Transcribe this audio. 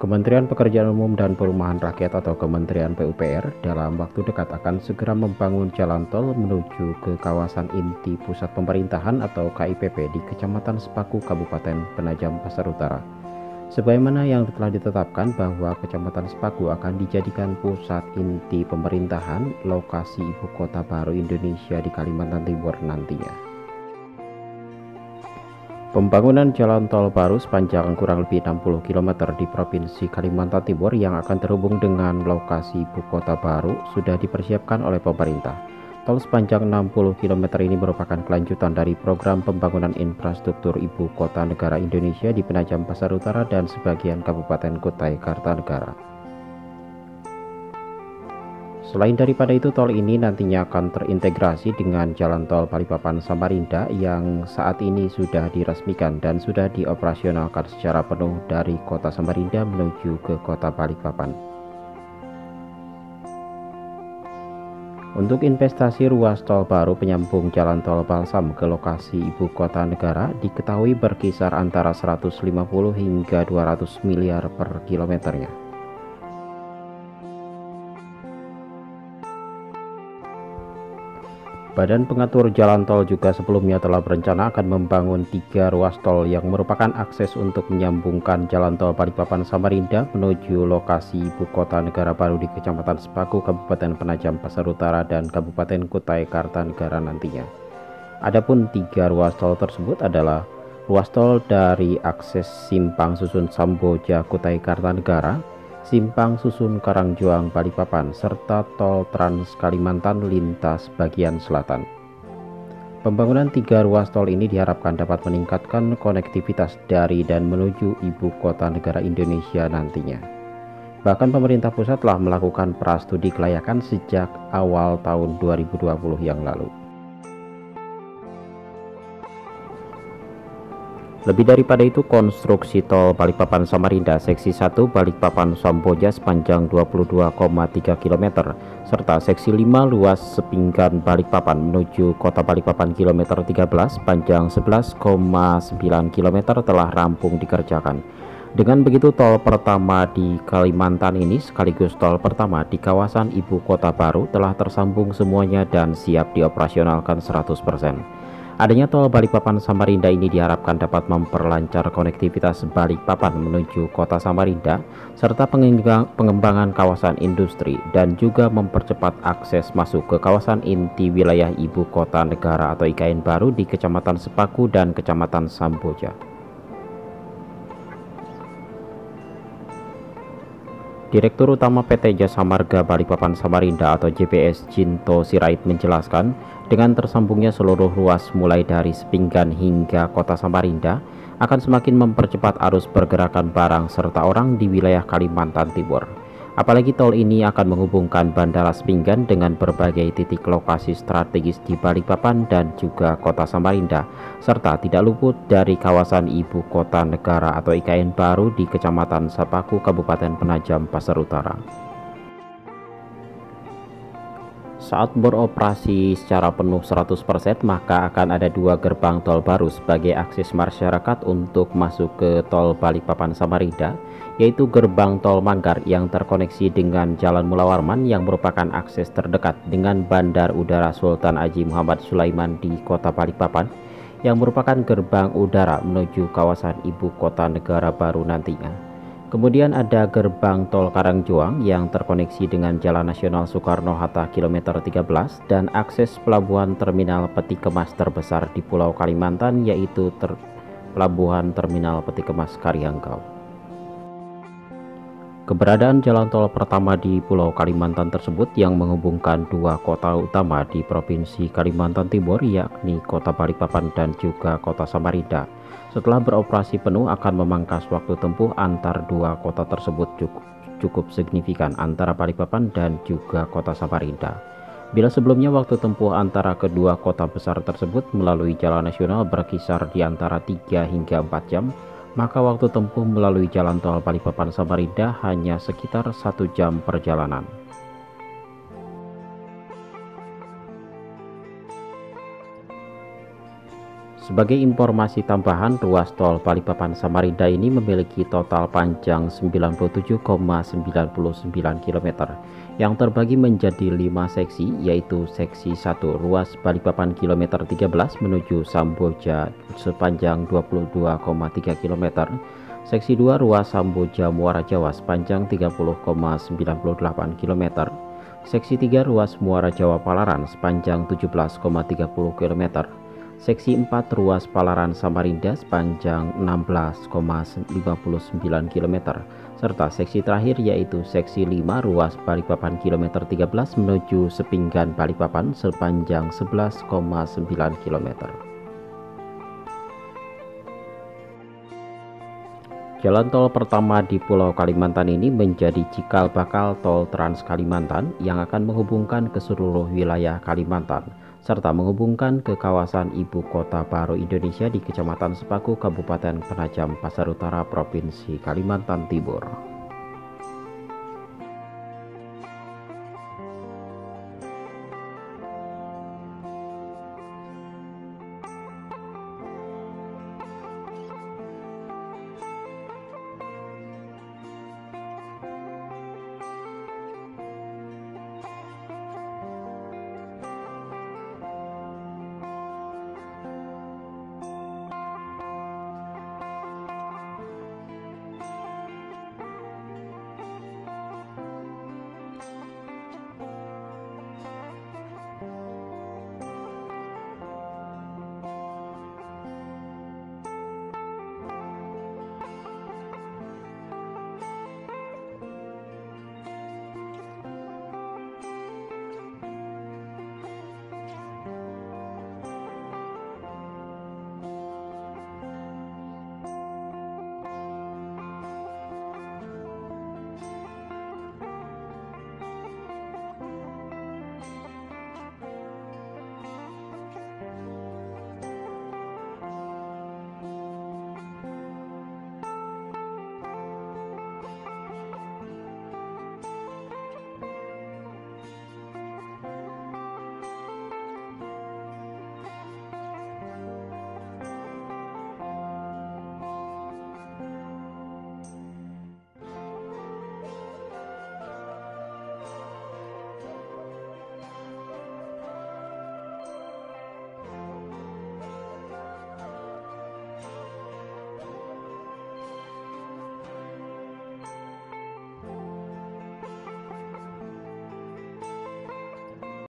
Kementerian Pekerjaan Umum dan Perumahan Rakyat atau Kementerian PUPR dalam waktu dekat akan segera membangun jalan tol menuju ke kawasan inti pusat pemerintahan atau KIPP di Kecamatan Sepaku, Kabupaten Penajam Pasar Utara. Sebagaimana yang telah ditetapkan bahwa Kecamatan Sepaku akan dijadikan pusat inti pemerintahan lokasi ibu kota baru Indonesia di Kalimantan Timur nantinya. Pembangunan jalan tol baru sepanjang kurang lebih 60 km di Provinsi Kalimantan Timur yang akan terhubung dengan lokasi ibu kota baru sudah dipersiapkan oleh pemerintah. Tol sepanjang 60 km ini merupakan kelanjutan dari program pembangunan infrastruktur ibu kota negara Indonesia di Penajam Pasar Utara dan sebagian Kabupaten Kutai Kartanegara. Selain daripada itu, tol ini nantinya akan terintegrasi dengan jalan tol Balikpapan Samarinda yang saat ini sudah diresmikan dan sudah dioperasionalkan secara penuh dari kota Samarinda menuju ke kota Balikpapan. Untuk investasi ruas tol baru penyambung jalan tol Balsam ke lokasi ibu kota negara diketahui berkisar antara 150 hingga 200 miliar per kilometernya. Badan Pengatur Jalan Tol juga sebelumnya telah berencana akan membangun 3 ruas tol yang merupakan akses untuk menyambungkan jalan tol Balikpapan Samarinda menuju lokasi ibu kota negara baru di Kecamatan Sepaku, Kabupaten Penajam Pasar Utara dan Kabupaten Kutai Kartanegara nantinya. Adapun 3 ruas tol tersebut adalah ruas tol dari akses Simpang Susun Samboja Kutai Kartanegara, Simpang Susun Karangjuang Balikpapan, serta tol Trans Kalimantan lintas bagian selatan. Pembangunan 3 ruas tol ini diharapkan dapat meningkatkan konektivitas dari dan menuju ibu kota negara Indonesia nantinya. Bahkan pemerintah pusat telah melakukan prastudi kelayakan sejak awal tahun 2020 yang lalu. Lebih daripada itu, konstruksi tol Balikpapan Samarinda seksi 1 Balikpapan Samboja sepanjang 22,3 km serta seksi 5 luas Sepinggan Balikpapan menuju kota Balikpapan kilometer 13 panjang 11,9 km telah rampung dikerjakan. Dengan begitu, tol pertama di Kalimantan ini sekaligus tol pertama di kawasan ibu kota baru telah tersambung semuanya dan siap dioperasionalkan 100%. Adanya tol Balikpapan Samarinda ini diharapkan dapat memperlancar konektivitas Balikpapan menuju kota Samarinda serta pengembangan kawasan industri dan juga mempercepat akses masuk ke kawasan inti wilayah ibu kota negara atau IKN baru di Kecamatan Sepaku dan Kecamatan Samboja. Direktur Utama PT Jasa Marga Balikpapan Samarinda atau JBS Jinto Sirait menjelaskan, dengan tersambungnya seluruh ruas mulai dari Sepinggan hingga kota Samarinda akan semakin mempercepat arus pergerakan barang serta orang di wilayah Kalimantan Timur. Apalagi tol ini akan menghubungkan Bandara Sepinggan dengan berbagai titik lokasi strategis di Balikpapan dan juga kota Samarinda, serta tidak luput dari kawasan ibu kota negara atau IKN baru di Kecamatan Sepaku, Kabupaten Penajam Pasar Utara. Saat beroperasi secara penuh 100%, maka akan ada 2 gerbang tol baru sebagai akses masyarakat untuk masuk ke tol Balikpapan Samarinda, yaitu gerbang tol Manggar yang terkoneksi dengan Jalan Mula Warman yang merupakan akses terdekat dengan Bandar Udara Sultan Haji Muhammad Sulaiman di kota Balikpapan, yang merupakan gerbang udara menuju kawasan ibu kota negara baru nantinya. Kemudian ada gerbang tol Karangjuang yang terkoneksi dengan Jalan Nasional Soekarno-Hatta kilometer 13 dan akses pelabuhan terminal peti kemas terbesar di Pulau Kalimantan, yaitu pelabuhan terminal peti kemas Karyangkau. Keberadaan jalan tol pertama di Pulau Kalimantan tersebut yang menghubungkan 2 kota utama di Provinsi Kalimantan Timur, yakni kota Balikpapan dan juga kota Samarinda, setelah beroperasi penuh akan memangkas waktu tempuh antar 2 kota tersebut cukup signifikan antara Balikpapan dan juga kota Samarinda. Bila sebelumnya waktu tempuh antara kedua kota besar tersebut melalui jalan nasional berkisar di antara 3 hingga 4 jam, maka waktu tempuh melalui jalan tol Balikpapan Samarinda hanya sekitar 1 jam perjalanan. Sebagai informasi tambahan, ruas tol Balikpapan Samarinda ini memiliki total panjang 97,99 km yang terbagi menjadi 5 seksi, yaitu seksi 1 ruas Balikpapan kilometer 13 menuju Samboja sepanjang 22,3 km, seksi 2 ruas Samboja Muara Jawa sepanjang 30,98 km, seksi 3 ruas Muara Jawa Palaran sepanjang 17,30 km, seksi 4 ruas Palaran Samarinda sepanjang 16,59 km, serta seksi terakhir yaitu seksi 5 ruas Balikpapan kilometer 13 menuju Sepinggan Balikpapan sepanjang 11,9 km. Jalan tol pertama di Pulau Kalimantan ini menjadi cikal bakal tol Trans Kalimantan yang akan menghubungkan ke seluruh wilayah Kalimantan, serta menghubungkan ke kawasan ibu kota baru Indonesia di Kecamatan Sepaku, Kabupaten Penajam Pasar Utara, Provinsi Kalimantan Timur.